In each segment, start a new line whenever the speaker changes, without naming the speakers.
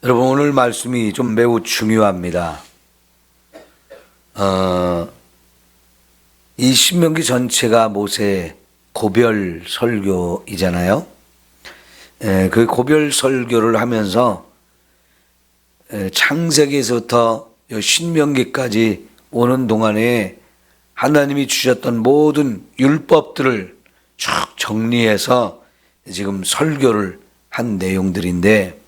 여러분, 오늘 말씀이 좀 매우 중요합니다. 이 신명기 전체가 모세의 고별 설교이잖아요. 그 고별 설교를 하면서 창세기에서부터 신명기까지 오는 동안에 하나님이 주셨던 모든 율법들을 쭉 정리해서 지금 설교를 한 내용들인데,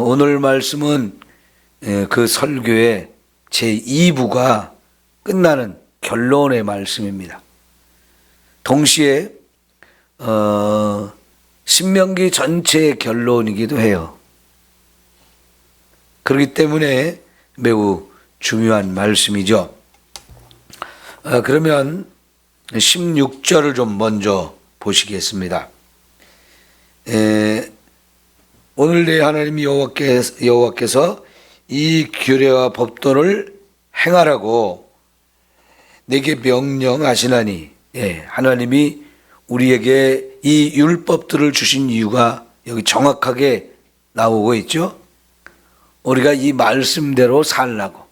오늘 말씀은 그 설교의 제2부가 끝나는 결론의 말씀입니다. 동시에 신명기 전체의 결론이기도 해요. 그렇기 때문에 매우 중요한 말씀이죠. 그러면 16절을 좀 먼저 보시겠습니다. 오늘 내 하나님 여호와께서 이 규례와 법도를 행하라고 내게 명령하시나니, 하나님이 우리에게 이 율법들을 주신 이유가 여기 정확하게 나오고 있죠. 우리가 이 말씀대로 살라고,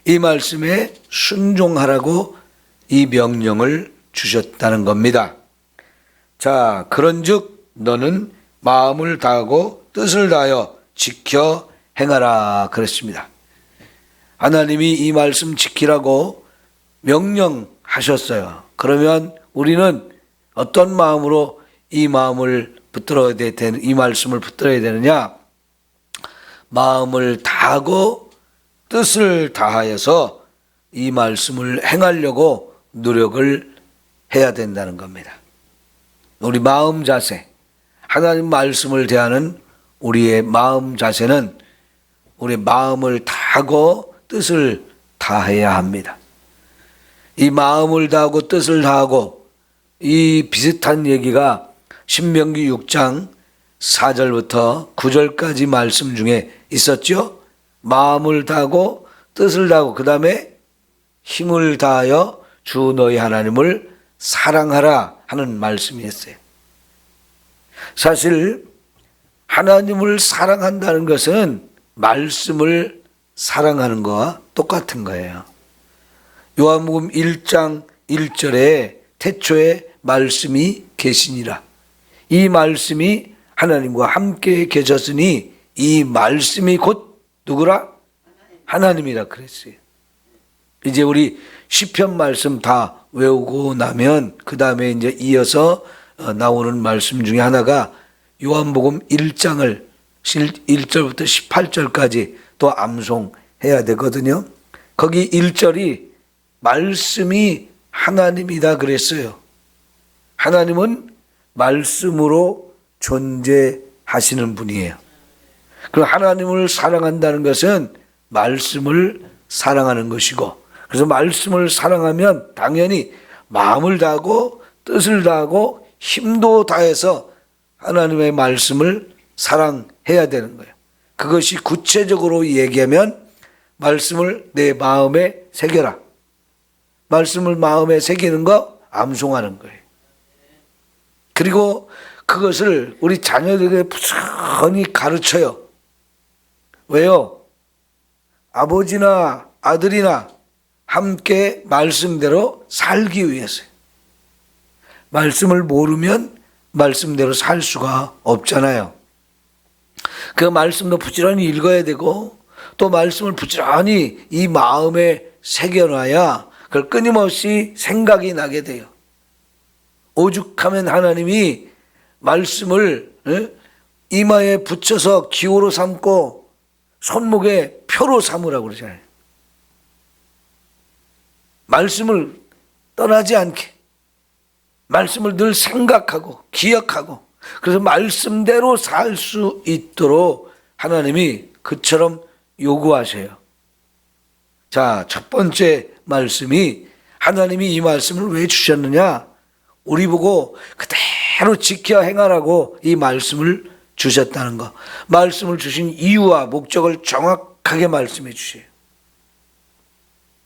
이 말씀에 순종하라고 이 명령을 주셨다는 겁니다. 자, 그런즉 너는 마음을 다하고 뜻을 다하여 지켜 행하라 그랬습니다. 하나님이 이 말씀 지키라고 명령하셨어요. 그러면 우리는 어떤 마음으로 이 말씀을 붙들어야 되느냐? 마음을 다하고 뜻을 다하여서 이 말씀을 행하려고 노력을 해야 된다는 겁니다. 우리 마음 자세, 하나님 말씀을 대하는 우리의 마음 자세는 우리 마음을 다하고 뜻을 다해야 합니다. 이 마음을 다하고 뜻을 다하고, 이 비슷한 얘기가 신명기 6장 4절부터 9절까지 말씀 중에 있었죠. 마음을 다하고 뜻을 다하고 그 다음에 힘을 다하여 주 너희 하나님을 사랑하라 하는 말씀이었어요. 사실 하나님을 사랑한다는 것은 말씀을 사랑하는 것과 똑같은 거예요. 요한복음 1장 1절에 태초에 말씀이 계시니라. 이 말씀이 하나님과 함께 계셨으니 이 말씀이 곧 누구라? 하나님이라 그랬어요. 이제 우리 시편 말씀 다 외우고 나면 그 다음에 이제 이어서 나오는 말씀 중에 하나가 요한복음 1장을 1절부터 18절까지 또 암송해야 되거든요. 거기 1절이 말씀이 하나님이다 그랬어요. 하나님은 말씀으로 존재하시는 분이에요. 그럼 하나님을 사랑한다는 것은 말씀을 사랑하는 것이고, 그래서 말씀을 사랑하면 당연히 마음을 다하고 뜻을 다하고 힘도 다해서 하나님의 말씀을 사랑해야 되는 거예요. 그것이 구체적으로 얘기하면 말씀을 내 마음에 새겨라. 말씀을 마음에 새기는 거 암송하는 거예요. 그리고 그것을 우리 자녀들에게 부지런히 가르쳐요. 왜요? 아버지나 아들이나 함께 말씀대로 살기 위해서요. 말씀을 모르면 말씀대로 살 수가 없잖아요. 그 말씀도 부지런히 읽어야 되고, 또 말씀을 부지런히 이 마음에 새겨놔야 그걸 끊임없이 생각이 나게 돼요. 오죽하면 하나님이 말씀을 이마에 붙여서 기호로 삼고 손목에 표로 삼으라고 그러잖아요. 말씀을 떠나지 않게, 말씀을 늘 생각하고 기억하고, 그래서 말씀대로 살 수 있도록 하나님이 그처럼 요구하셔요. 자, 첫 번째 말씀이, 하나님이 이 말씀을 왜 주셨느냐? 우리 보고 그대로 지켜 행하라고 이 말씀을 주셨다는 것. 말씀을 주신 이유와 목적을 정확하게 말씀해 주셔요.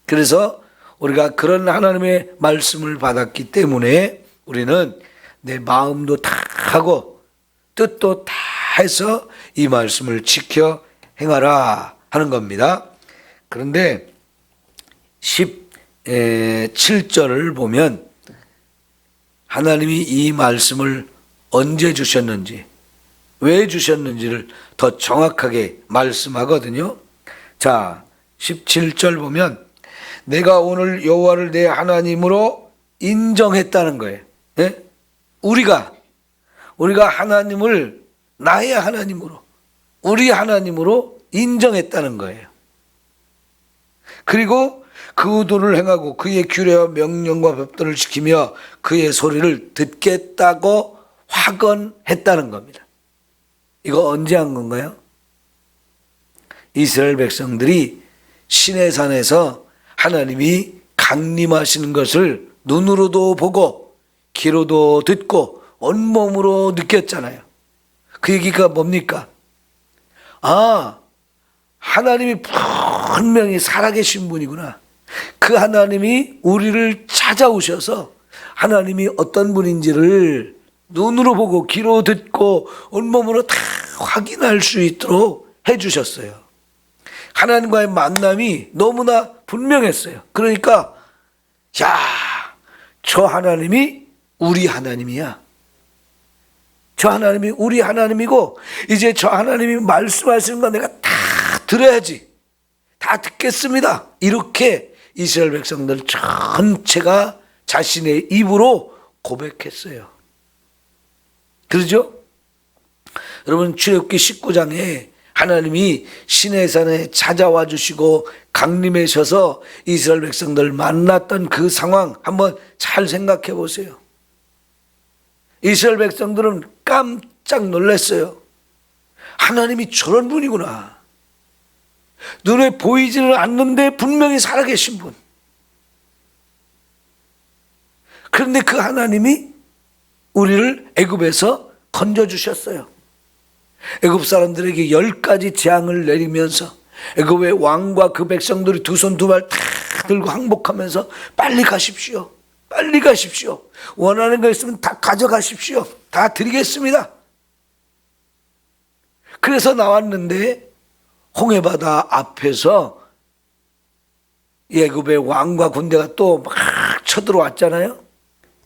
그래서 우리가 그런 하나님의 말씀을 받았기 때문에 우리는 내 마음도 다 하고 뜻도 다 해서 이 말씀을 지켜 행하라 하는 겁니다. 그런데 17절을 보면 하나님이 이 말씀을 언제 주셨는지, 왜 주셨는지를 더 정확하게 말씀하거든요. 자, 17절 보면 내가 오늘 여호와를 내 하나님으로 인정했다는 거예요. 네? 우리가 하나님을 나의 하나님으로, 우리 하나님으로 인정했다는 거예요. 그리고 그 의도를 행하고 그의 규례와 명령과 법도를 지키며 그의 소리를 듣겠다고 확언했다는 겁니다. 이거 언제 한 건가요? 이스라엘 백성들이 시내산에서 하나님이 강림하시는 것을 눈으로도 보고 귀로도 듣고 온몸으로 느꼈잖아요. 그 얘기가 뭡니까? 하나님이 분명히 살아계신 분이구나. 그 하나님이 우리를 찾아오셔서 하나님이 어떤 분인지를 눈으로 보고 귀로 듣고 온몸으로 다 확인할 수 있도록 해주셨어요. 하나님과의 만남이 너무나 분명했어요. 그러니까 저 하나님이 우리 하나님이야. 저 하나님이 우리 하나님이고 이제 저 하나님이 말씀하시는 거 내가 다 들어야지. 다 듣겠습니다. 이렇게 이스라엘 백성들 전체가 자신의 입으로 고백했어요. 그러죠? 여러분, 출애굽기 19장에 하나님이 시내산에 찾아와 주시고 강림하셔서 이스라엘 백성들 만났던 그 상황 한번 잘 생각해 보세요. 이스라엘 백성들은 깜짝 놀랐어요. 하나님이 저런 분이구나. 눈에 보이지는 않는데 분명히 살아계신 분. 그런데 그 하나님이 우리를 애굽에서 건져주셨어요. 애굽 사람들에게 10가지 재앙을 내리면서 애굽의 왕과 그 백성들이 두 손 두 발 다 들고 항복하면서 빨리 가십시오. 빨리 가십시오. 원하는 거 있으면 다 가져가십시오. 다 드리겠습니다. 그래서 나왔는데 홍해바다 앞에서 애굽의 왕과 군대가 또 막 쳐들어왔잖아요.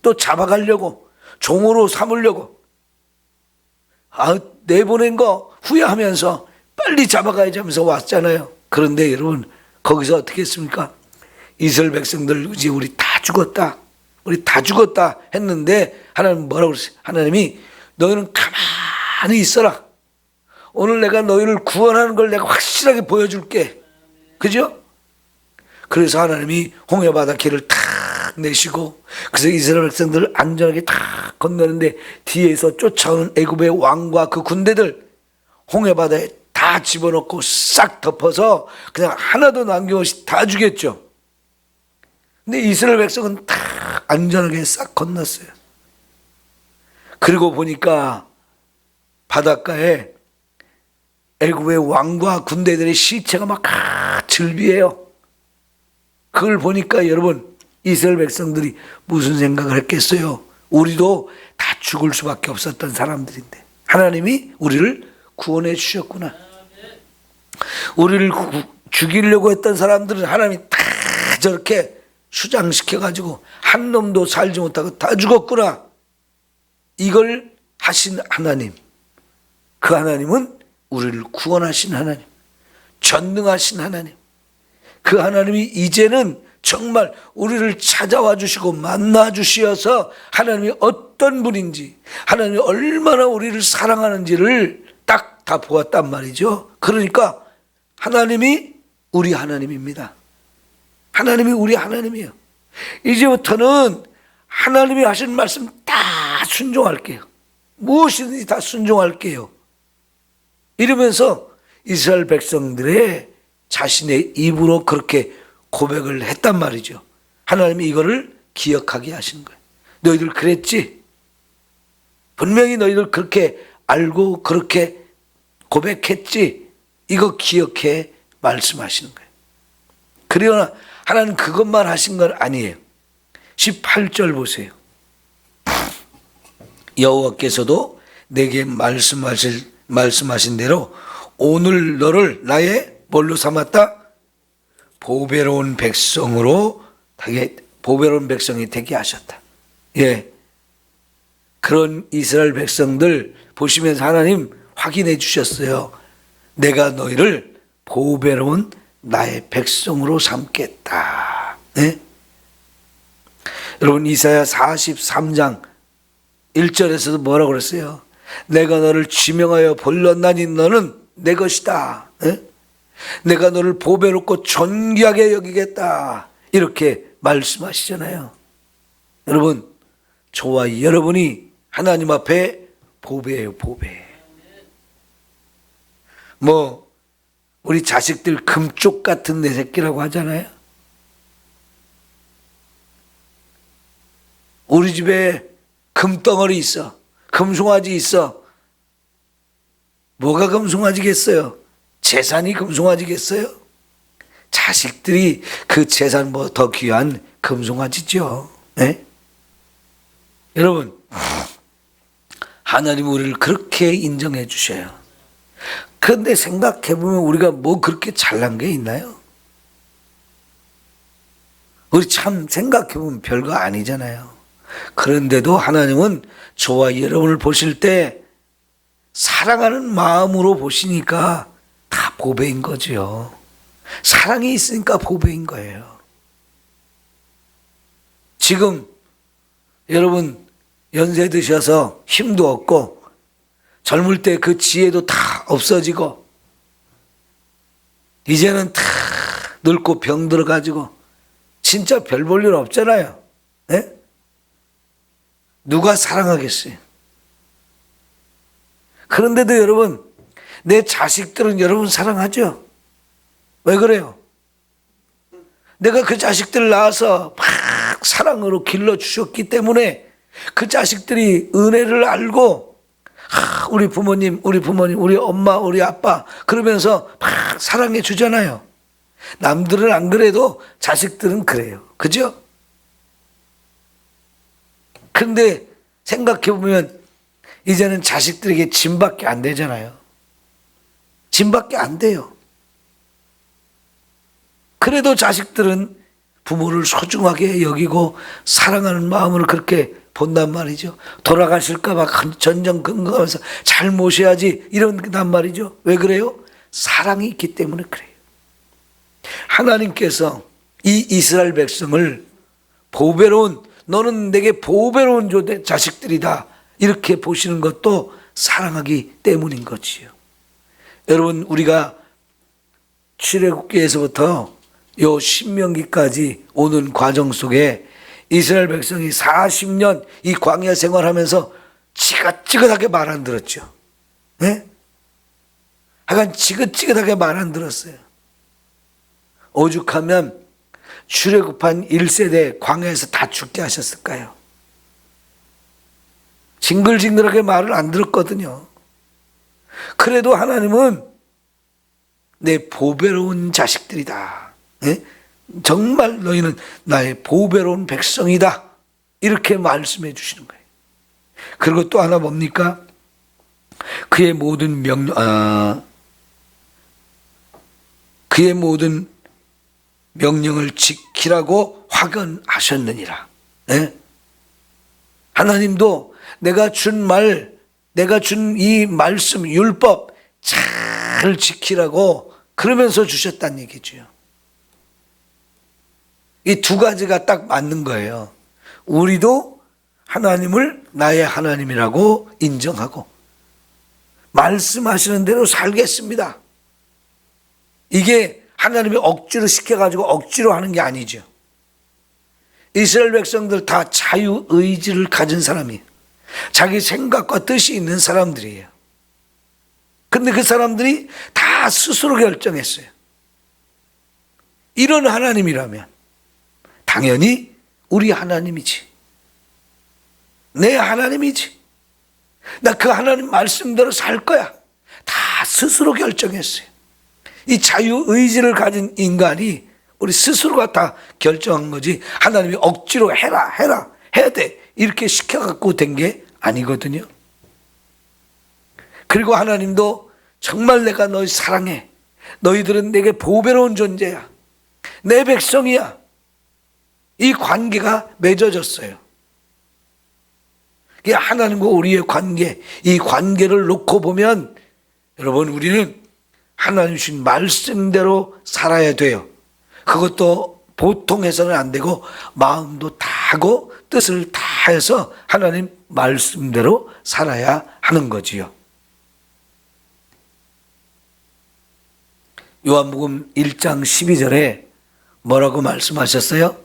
또 잡아가려고, 종으로 삼으려고. 내보낸 거 후회하면서 빨리 잡아가야지 하면서 왔잖아요. 그런데 여러분, 거기서 어떻게 했습니까? 이스라엘 백성들 이제 우리 다 죽었다. 우리 다 죽었다 했는데 하나님 뭐라고 그랬어요? 하나님이 너희는 가만히 있어라. 오늘 내가 너희를 구원하는 걸 내가 확실하게 보여줄게. 그죠? 그래서 하나님이 홍해바다 길을 탁 내시고 그래서 이스라엘 백성들을 안전하게 탁 건너는데 뒤에서 쫓아오는 애굽의 왕과 그 군대들 홍해바다에 다 집어넣고 싹 덮어서 그냥 하나도 남김없이 다 죽였죠. 근데 이스라엘 백성은 다 안전하게 싹 건넜어요. 그리고 보니까 바닷가에 애굽의 왕과 군대들의 시체가 막 즐비해요. 그걸 보니까 여러분, 이스라엘 백성들이 무슨 생각을 했겠어요? 우리도 다 죽을 수밖에 없었던 사람들인데 하나님이 우리를 구원해 주셨구나. 우리를 죽이려고 했던 사람들은 하나님이 다 저렇게 수장시켜가지고 한 놈도 살지 못하고 다 죽었구나. 이걸 하신 하나님, 그 하나님은 우리를 구원하신 하나님, 전능하신 하나님. 그 하나님이 이제는 정말 우리를 찾아와 주시고 만나 주시어서 하나님이 어떤 분인지, 하나님이 얼마나 우리를 사랑하는지를 딱 다 보았단 말이죠. 그러니까 하나님이 우리 하나님입니다. 하나님이 우리 하나님이에요. 이제부터는 하나님이 하신 말씀 다 순종할게요. 무엇이든지 다 순종할게요. 이러면서 이스라엘 백성들의 자신의 입으로 그렇게 고백을 했단 말이죠. 하나님이 이거를 기억하게 하신 거예요. 너희들 그랬지? 분명히 너희들 그렇게 알고 그렇게 고백했지? 이거 기억해 말씀하시는 거예요. 그러나 하나님 그것만 하신 건 아니에요. 18절 보세요. 여호와께서도 내게 말씀하실 말씀하신 대로 오늘 너를 나의 뭘로 삼았다? 보배로운 백성으로 보배로운 백성이 되게 하셨다. 예. 그런 이스라엘 백성들 보시면서 하나님 확인해 주셨어요. 내가 너희를 보배로운 나의 백성으로 삼겠다. 네? 여러분 이사야 43장 1절에서도 뭐라고 그랬어요? 내가 너를 지명하여 불렀나니 너는 내 것이다. 네? 내가 너를 보배롭고 존귀하게 여기겠다. 이렇게 말씀하시잖아요. 여러분 저와 여러분이 하나님 앞에 보배예요. 보배. 뭐 우리 자식들 금쪽 같은 내 새끼라고 하잖아요. 우리 집에 금덩어리 있어. 금송아지 있어. 뭐가 금송아지겠어요? 재산이 금송아지겠어요? 자식들이 그 재산보다 더 귀한 금송아지죠. 네? 여러분 하나님 우리를 그렇게 인정해 주셔요. 그런데 생각해 보면 우리가 뭐 그렇게 잘난 게 있나요? 우리 참 생각해 보면 별거 아니잖아요. 그런데도 하나님은 저와 여러분을 보실 때 사랑하는 마음으로 보시니까 다 보배인 거죠. 사랑이 있으니까 보배인 거예요. 지금 여러분 연세 드셔서 힘도 없고 젊을 때 그 지혜도 다 없어지고 이제는 다 늙고 병 들어가지고 진짜 별 볼 일 없잖아요. 네? 누가 사랑하겠어요? 그런데도 여러분 내 자식들은 여러분 사랑하죠? 왜 그래요? 내가 그 자식들 낳아서 막 사랑으로 길러주셨기 때문에 그 자식들이 은혜를 알고 우리 부모님, 우리 엄마, 우리 아빠 그러면서 막 사랑해 주잖아요. 남들은 안 그래도 자식들은 그래요. 그죠? 근데 생각해 보면 이제는 자식들에게 짐밖에 안 되잖아요. 짐밖에 안 돼요. 그래도 자식들은 부모를 소중하게 여기고 사랑하는 마음으로 그렇게 본단 말이죠. 돌아가실까 봐 전전긍긍하면서 잘 모셔야지 이런단 말이죠. 왜 그래요? 사랑이 있기 때문에 그래요. 하나님께서 이 이스라엘 백성을 보배로운 너는 내게 보배로운 자식들이다 이렇게 보시는 것도 사랑하기 때문인 거지요. 여러분 우리가 출애굽기에서부터 요 신명기까지 오는 과정 속에 이스라엘 백성이 40년 이 광야 생활하면서 지긋지긋하게 말 안 들었죠. 네? 하여간 지긋지긋하게 말 안 들었어요. 오죽하면 출애굽한 1세대 광야에서 다 죽게 하셨을까요? 징글징글하게 말을 안 들었거든요. 그래도 하나님은 내 보배로운 자식들이다. 네? 정말 너희는 나의 보배로운 백성이다. 이렇게 말씀해 주시는 거예요. 그리고 또 하나 뭡니까? 그의 모든 명령을 지키라고 확언하셨느니라. 네? 하나님도 내가 준 이 말씀, 율법 잘 지키라고 그러면서 주셨다는 얘기죠. 이 두 가지가 딱 맞는 거예요. 우리도 하나님을 나의 하나님이라고 인정하고 말씀하시는 대로 살겠습니다. 이게 하나님이 억지로 시켜가지고 억지로 하는 게 아니죠. 이스라엘 백성들 다 자유의지를 가진 사람이에요. 자기 생각과 뜻이 있는 사람들이에요. 근데 그 사람들이 다 스스로 결정했어요. 이런 하나님이라면 당연히 우리 하나님이지. 내 하나님이지. 나 그 하나님 말씀대로 살 거야. 다 스스로 결정했어요. 이 자유의지를 가진 인간이 우리 스스로가 다 결정한 거지 하나님이 억지로 해라 해야 돼 이렇게 시켜갖고 된 게 아니거든요. 그리고 하나님도 정말 내가 너희 사랑해. 너희들은 내게 보배로운 존재야. 내 백성이야. 이 관계가 맺어졌어요. 이게 하나님과 우리의 관계, 이 관계를 놓고 보면 여러분, 우리는 하나님 주신 말씀대로 살아야 돼요. 그것도 보통 해서는 안 되고 마음도 다하고 뜻을 다해서 하나님 말씀대로 살아야 하는 거지요. 요한복음 1장 12절에 뭐라고 말씀하셨어요?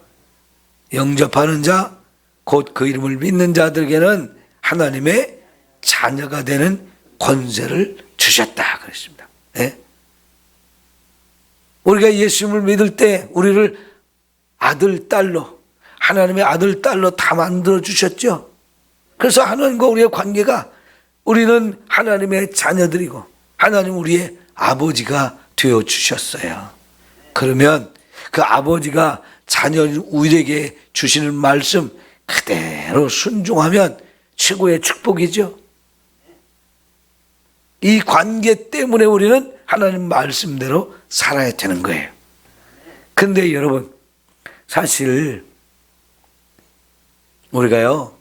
영접하는 자, 곧 그 이름을 믿는 자들에게는 하나님의 자녀가 되는 권세를 주셨다 그랬습니다. 네? 우리가 예수님을 믿을 때 우리를 아들, 딸로, 하나님의 아들, 딸로 다 만들어 주셨죠. 그래서 하나님과 우리의 관계가 우리는 하나님의 자녀들이고 하나님 우리의 아버지가 되어 주셨어요. 그러면 그 아버지가 자녀 우리에게 주시는 말씀 그대로 순종하면 최고의 축복이죠. 이 관계 때문에 우리는 하나님 말씀대로 살아야 되는 거예요. 근데 여러분, 사실 우리가요,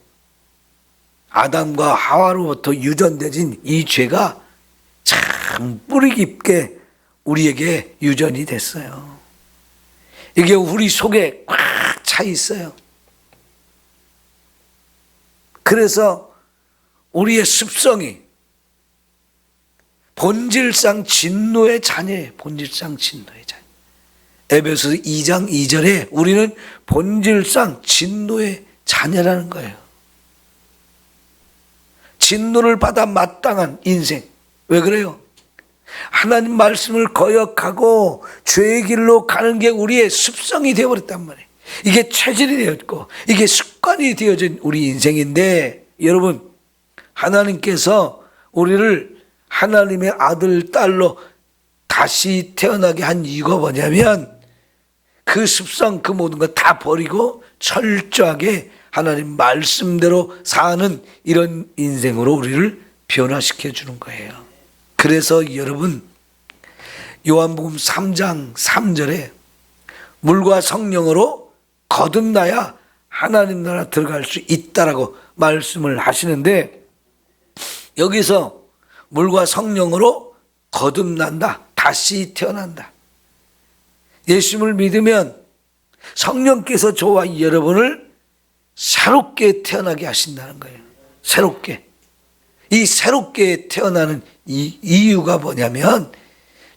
아담과 하와로부터 유전되진 이 죄가 참 뿌리 깊게 우리에게 유전이 됐어요. 이게 우리 속에 꽉 차 있어요. 그래서 우리의 습성이 본질상 진노의 자녀예요. 본질상 진노의 자녀. 에베소서 2장 2절에 우리는 본질상 진노의 자녀라는 거예요. 진노를 받아 마땅한 인생. 왜 그래요? 하나님 말씀을 거역하고 죄의 길로 가는 게 우리의 습성이 되어버렸단 말이에요. 이게 체질이 되었고 이게 습관이 되어진 우리 인생인데, 여러분, 하나님께서 우리를 하나님의 아들, 딸로 다시 태어나게 한 이유가 뭐냐면 그 습성, 그 모든 거 다 버리고 철저하게 하나님 말씀대로 사는 이런 인생으로 우리를 변화시켜 주는 거예요. 그래서 여러분, 요한복음 3장 3절에 물과 성령으로 거듭나야 하나님 나라 들어갈 수 있다라고 말씀을 하시는데, 여기서 물과 성령으로 거듭난다, 다시 태어난다. 예수님을 믿으면 성령께서 저와 여러분을 새롭게 태어나게 하신다는 거예요. 새롭게. 이 새롭게 태어나는 이 이유가 뭐냐면,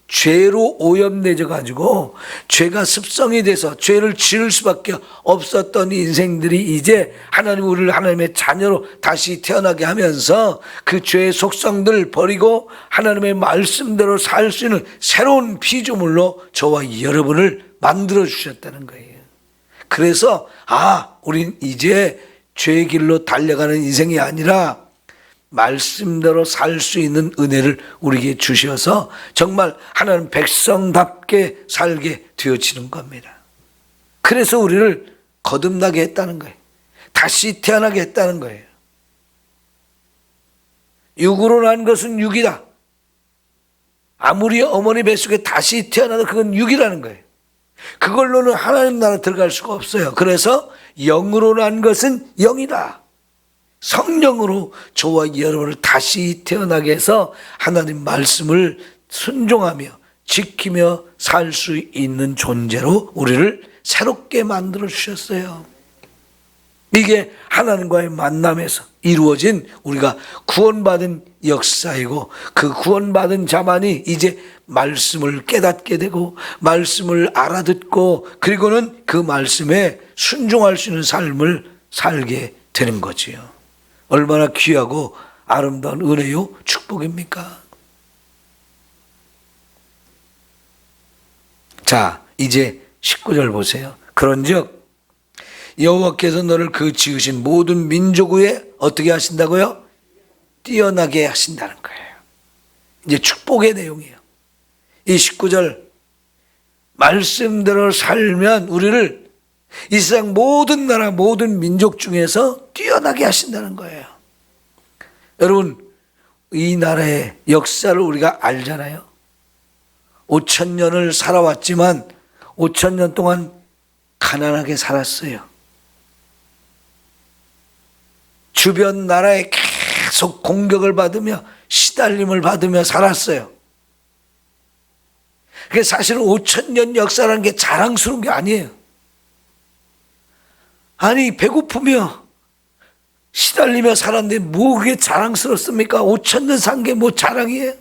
죄로 오염되어 가지고 죄가 습성이 돼서 죄를 지을 수밖에 없었던 인생들이 이제 하나님 우리를 하나님의 자녀로 다시 태어나게 하면서 그 죄의 속성들을 버리고 하나님의 말씀대로 살 수 있는 새로운 피조물로 저와 여러분을 만들어 주셨다는 거예요. 그래서 우린 이제 죄의 길로 달려가는 인생이 아니라 말씀대로 살 수 있는 은혜를 우리에게 주셔서 정말 하나님 백성답게 살게 되어지는 겁니다. 그래서 우리를 거듭나게 했다는 거예요. 다시 태어나게 했다는 거예요. 육으로 난 것은 육이다. 아무리 어머니 뱃속에 다시 태어나도 그건 육이라는 거예요. 그걸로는 하나님 나라 들어갈 수가 없어요. 그래서 영으로 난 것은 영이다. 성령으로 저와 여러분을 다시 태어나게 해서 하나님 말씀을 순종하며 지키며 살 수 있는 존재로 우리를 새롭게 만들어 주셨어요. 이게 하나님과의 만남에서 이루어진 우리가 구원받은 역사이고, 그 구원받은 자만이 이제 말씀을 깨닫게 되고 말씀을 알아듣고 그리고는 그 말씀에 순종할 수 있는 삶을 살게 되는 거지요. 얼마나 귀하고 아름다운 은혜요, 축복입니까? 자, 이제 19절 보세요. 그런즉 여호와께서 너를 그 지으신 모든 민족 위에 어떻게 하신다고요? 뛰어나게 하신다는 거예요. 이제 축복의 내용이에요. 이 19절 말씀대로 살면 우리를 이 세상 모든 나라 모든 민족 중에서 뛰어나게 하신다는 거예요. 여러분, 이 나라의 역사를 우리가 알잖아요. 5,000년을 살아왔지만 5,000년 동안 가난하게 살았어요. 주변 나라에 계속 공격을 받으며 시달림을 받으며 살았어요. 그게 사실은 5,000년 역사라는 게 자랑스러운 게 아니에요. 아니, 배고프며 시달리며 살았는데 뭐 그게 자랑스럽습니까? 5,000년 산 게 뭐 자랑이에요?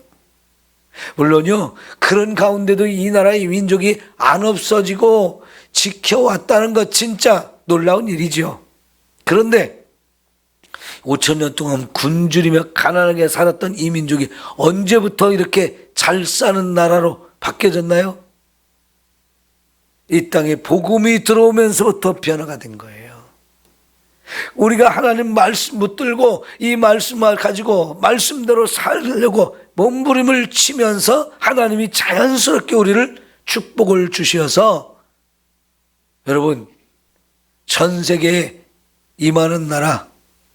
물론요, 그런 가운데도 이 나라의 민족이 안 없어지고 지켜왔다는 것 진짜 놀라운 일이죠. 그런데 5,000년 동안 굶주리며 가난하게 살았던 이 민족이 언제부터 이렇게 잘 사는 나라로 바뀌어졌나요? 이 땅에 복음이 들어오면서부터 변화가 된 거예요. 우리가 하나님 말씀 붙들고 이 말씀을 가지고 말씀대로 살려고 몸부림을 치면서 하나님이 자연스럽게 우리를 축복을 주셔서 여러분, 전 세계에 임하는 나라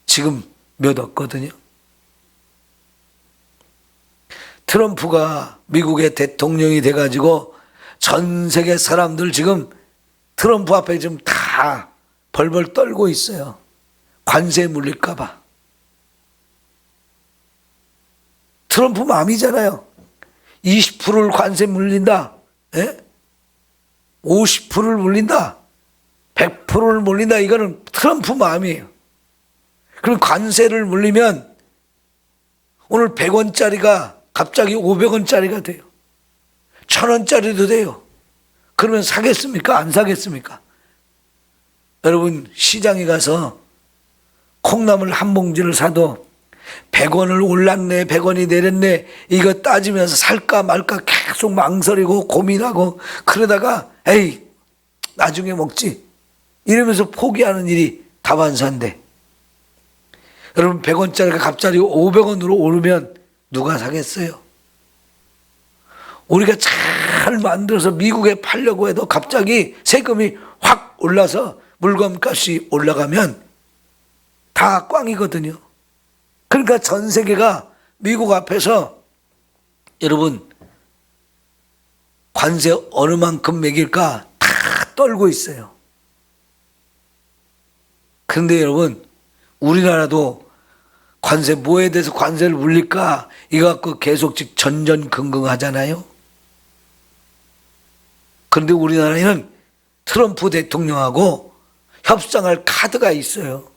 지금 몇 없거든요. 트럼프가 미국의 대통령이 돼가지고 전 세계 사람들 지금 트럼프 앞에 지금 다 벌벌 떨고 있어요. 관세 물릴까봐. 트럼프 마음이잖아요. 20%를 관세 물린다. 50%를 물린다. 100%를 물린다. 이거는 트럼프 마음이에요. 그럼 관세를 물리면 오늘 100원짜리가 갑자기 500원짜리가 돼요. 1,000원짜리도 돼요. 그러면 사겠습니까? 안 사겠습니까? 여러분, 시장에 가서 콩나물 한 봉지를 사도 100원을 올랐네, 100원이 내렸네, 이거 따지면서 살까 말까 계속 망설이고 고민하고 그러다가 에이, 나중에 먹지 이러면서 포기하는 일이 다반사인데, 여러분, 100원짜리가 갑자기 500원으로 오르면 누가 사겠어요? 우리가 잘 만들어서 미국에 팔려고 해도 갑자기 세금이 확 올라서 물건값이 올라가면 다 꽝이거든요. 그러니까 전 세계가 미국 앞에서 여러분, 관세 어느 만큼 매길까 다 떨고 있어요. 그런데 여러분, 우리나라도 관세 뭐에 대해서 관세를 물릴까 이거 갖고 계속 전전긍긍하잖아요. 그런데 우리나라에는 트럼프 대통령하고 협상할 카드가 있어요.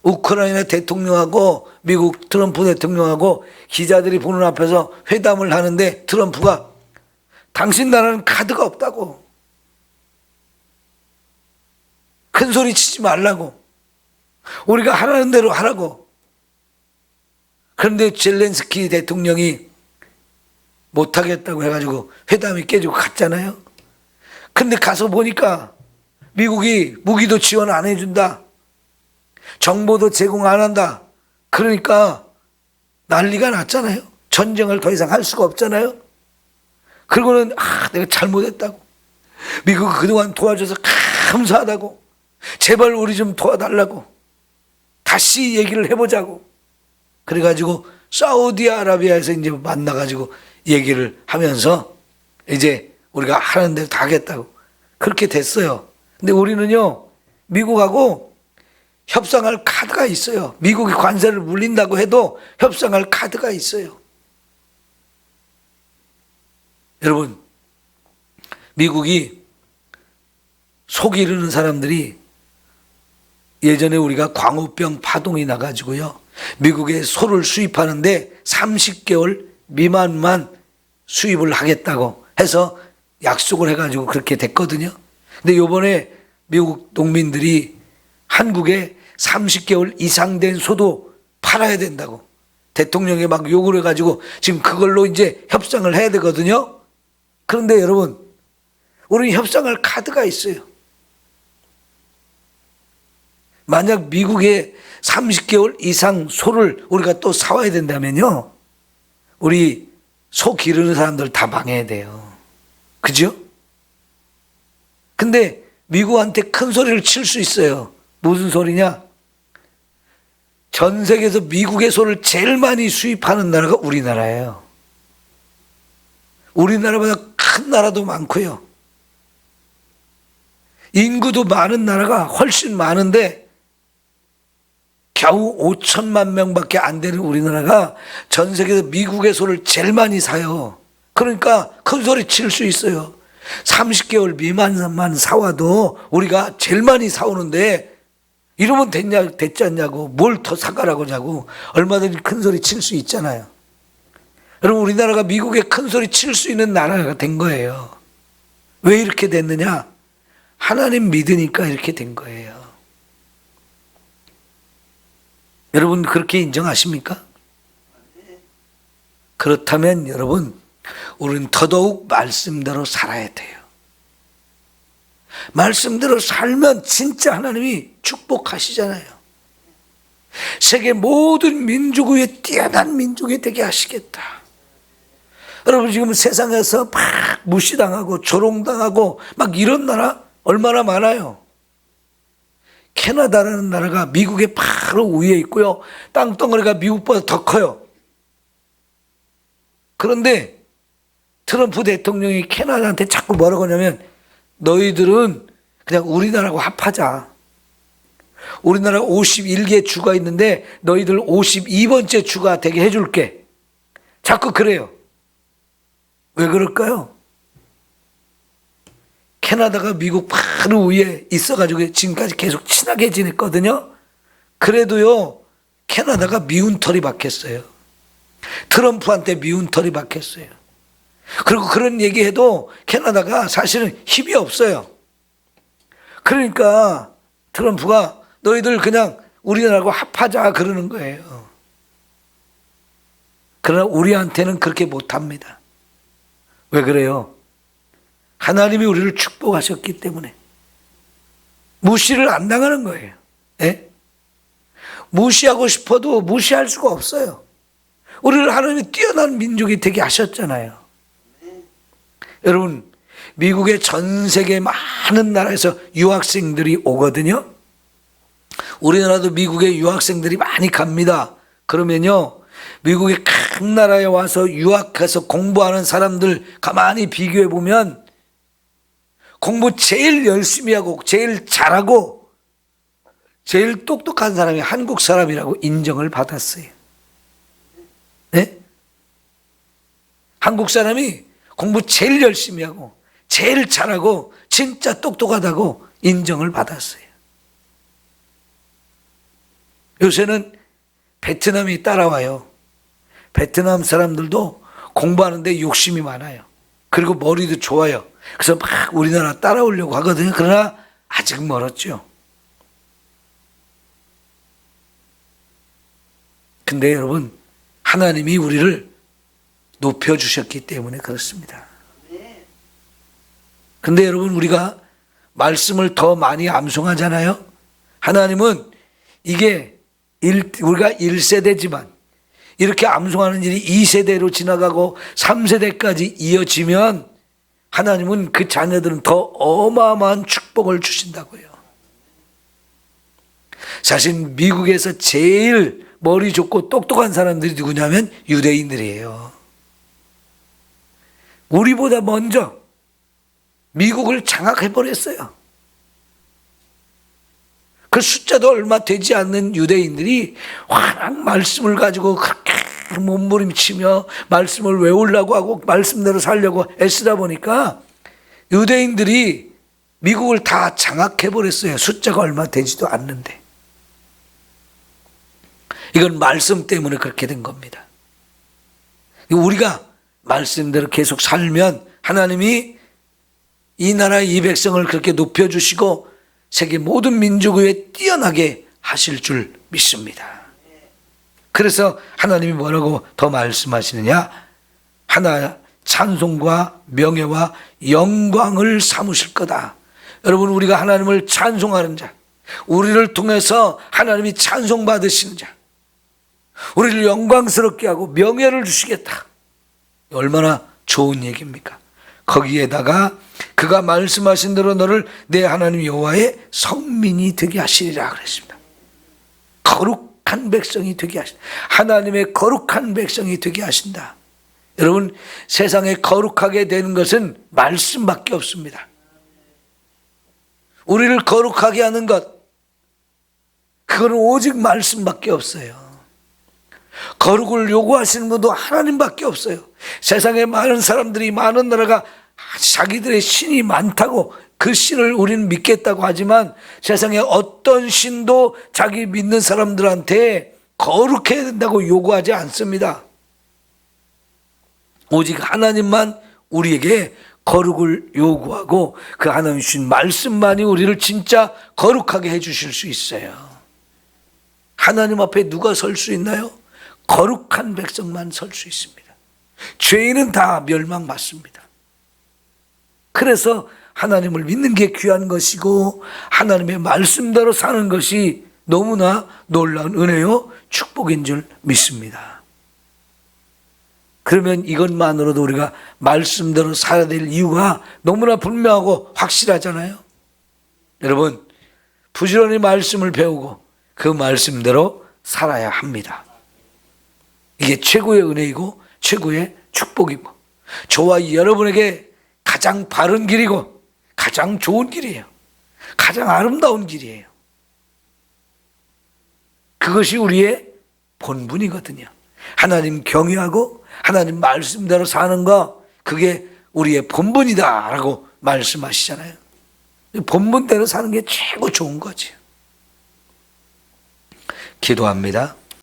우크라이나 대통령하고 미국 트럼프 대통령하고 기자들이 보는 앞에서 회담을 하는데 트럼프가 당신 나라는 카드가 없다고, 큰 소리 치지 말라고, 우리가 하라는 대로 하라고. 그런데 젤렌스키 대통령이 못하겠다고 해가지고 회담이 깨지고 갔잖아요. 근데 가서 보니까 미국이 무기도 지원 안 해준다, 정보도 제공 안 한다. 그러니까 난리가 났잖아요. 전쟁을 더 이상 할 수가 없잖아요. 그리고는 내가 잘못했다고, 미국이 그동안 도와줘서 감사하다고, 제발 우리 좀 도와달라고, 다시 얘기를 해보자고. 그래가지고 사우디아라비아에서 이제 만나가지고 얘기를 하면서 이제 우리가 하는 대로 다 하겠다고 그렇게 됐어요. 근데 우리는요, 미국하고 협상할 카드가 있어요. 미국이 관세를 물린다고 해도 협상할 카드가 있어요. 여러분, 미국이 속 이르는 사람들이, 예전에 우리가 광우병 파동이 나가지고요, 미국에 소를 수입하는데 30개월 미만만 수입을 하겠다고 해서 약속을 해가지고 그렇게 됐거든요. 근데 요번에 미국 농민들이 한국에 30개월 이상 된 소도 팔아야 된다고 대통령이 막 욕을 해가지고 지금 그걸로 이제 협상을 해야 되거든요. 그런데 여러분, 우리는 협상할 카드가 있어요. 만약 미국에 30개월 이상 소를 우리가 또 사와야 된다면요, 우리 소 기르는 사람들 다 망해야 돼요. 그죠? 근데 미국한테 큰 소리를 칠 수 있어요. 무슨 소리냐? 전 세계에서 미국의 소를 제일 많이 수입하는 나라가 우리나라예요. 우리나라보다 큰 나라도 많고요. 인구도 많은 나라가 훨씬 많은데 겨우 5천만 명밖에 안 되는 우리나라가 전 세계에서 미국의 소를 제일 많이 사요. 그러니까 큰 소리 칠 수 있어요. 30개월 미만만 사와도 우리가 제일 많이 사오는데 이러면 됐지 않냐고, 뭘 더 사가라고 하냐고, 얼마든지 큰 소리 칠 수 있잖아요. 여러분, 우리나라가 미국에 큰 소리 칠 수 있는 나라가 된 거예요. 왜 이렇게 됐느냐? 하나님 믿으니까 이렇게 된 거예요. 여러분, 그렇게 인정하십니까? 그렇다면 여러분, 우리는 더더욱 말씀대로 살아야 돼요. 말씀대로 살면 진짜 하나님이 축복하시잖아요. 세계 모든 민족 위에 뛰어난 민족이 되게 하시겠다. 여러분, 지금 세상에서 막 무시당하고 조롱당하고 막 이런 나라 얼마나 많아요. 캐나다라는 나라가 미국의 바로 위에 있고요. 땅덩어리가 미국보다 더 커요. 그런데 트럼프 대통령이 캐나다한테 자꾸 뭐라고 하냐면, 너희들은 그냥 우리나라하고 합하자. 우리나라 51개 주가 있는데 너희들 52번째 주가 되게 해줄게. 자꾸 그래요. 왜 그럴까요? 캐나다가 미국 바로 위에 있어가지고 지금까지 계속 친하게 지냈거든요. 그래도요, 캐나다가 미운 털이 박혔어요. 트럼프한테 미운 털이 박혔어요. 그리고 그런 얘기해도 캐나다가 사실은 힘이 없어요. 그러니까 트럼프가 너희들 그냥 우리나라하고 합하자 그러는 거예요. 그러나 우리한테는 그렇게 못합니다. 왜 그래요? 하나님이 우리를 축복하셨기 때문에 무시를 안 당하는 거예요. 네? 무시하고 싶어도 무시할 수가 없어요. 우리를 하나님이 뛰어난 민족이 되게 하셨잖아요. 여러분, 미국의 전 세계 많은 나라에서 유학생들이 오거든요. 우리나라도 미국에 유학생들이 많이 갑니다. 그러면요, 미국의 각 나라에 와서 유학해서 공부하는 사람들 가만히 비교해 보면 공부 제일 열심히 하고 제일 잘하고 제일 똑똑한 사람이 한국 사람이라고 인정을 받았어요. 네? 한국 사람이 공부 제일 열심히 하고 제일 잘하고 진짜 똑똑하다고 인정을 받았어요. 요새는 베트남이 따라와요. 베트남 사람들도 공부하는데 욕심이 많아요. 그리고 머리도 좋아요. 그래서 막 우리나라 따라오려고 하거든요. 그러나 아직 멀었죠. 근데 여러분, 하나님이 우리를 높여주셨기 때문에 그렇습니다. 근데 여러분, 우리가 말씀을 더 많이 암송하잖아요. 하나님은 이게 우리가 1세대지만 이렇게 암송하는 일이 2세대로 지나가고 3세대까지 이어지면 하나님은 그 자녀들은 더 어마어마한 축복을 주신다고요. 사실 미국에서 제일 머리 좋고 똑똑한 사람들이 누구냐면 유대인들이에요. 우리보다 먼저 미국을 장악해버렸어요. 그 숫자도 얼마 되지 않는 유대인들이 워낙 말씀을 가지고 그렇게 몸부림치며 말씀을 외우려고 하고 말씀대로 살려고 애쓰다 보니까 유대인들이 미국을 다 장악해버렸어요. 숫자가 얼마 되지도 않는데. 이건 말씀 때문에 그렇게 된 겁니다. 우리가 말씀대로 계속 살면 하나님이 이 나라 이 백성을 그렇게 높여주시고 세계 모든 민족 위에 뛰어나게 하실 줄 믿습니다. 그래서 하나님이 뭐라고 더 말씀하시느냐? 하나 찬송과 명예와 영광을 삼으실 거다. 여러분, 우리가 하나님을 찬송하는 자, 우리를 통해서 하나님이 찬송받으시는 자, 우리를 영광스럽게 하고 명예를 주시겠다. 얼마나 좋은 얘기입니까? 거기에다가 그가 말씀하신 대로 너를 내 하나님 여호와의 성민이 되게 하시리라 그랬습니다. 거룩한 백성이 되게 하신다. 하나님의 거룩한 백성이 되게 하신다. 여러분, 세상에 거룩하게 되는 것은 말씀밖에 없습니다. 우리를 거룩하게 하는 것, 그거는 오직 말씀밖에 없어요. 거룩을 요구하시는 분도 하나님밖에 없어요. 세상에 많은 사람들이, 많은 나라가 자기들의 신이 많다고 그 신을 우리는 믿겠다고 하지만 세상에 어떤 신도 자기 믿는 사람들한테 거룩해야 된다고 요구하지 않습니다. 오직 하나님만 우리에게 거룩을 요구하고 그 하나님 주신 말씀만이 우리를 진짜 거룩하게 해주실 수 있어요. 하나님 앞에 누가 설 수 있나요? 거룩한 백성만 설 수 있습니다. 죄인은 다 멸망받습니다. 그래서 하나님을 믿는 게 귀한 것이고 하나님의 말씀대로 사는 것이 너무나 놀라운 은혜요 축복인 줄 믿습니다. 그러면 이것만으로도 우리가 말씀대로 살아야 될 이유가 너무나 분명하고 확실하잖아요. 여러분, 부지런히 말씀을 배우고 그 말씀대로 살아야 합니다. 이게 최고의 은혜이고 최고의 축복이고 저와 여러분에게 가장 바른 길이고 가장 좋은 길이에요. 가장 아름다운 길이에요. 그것이 우리의 본분이거든요. 하나님 경외하고 하나님 말씀대로 사는 거, 그게 우리의 본분이다라고 말씀하시잖아요. 본분대로 사는 게 최고 좋은 거죠. 기도합니다.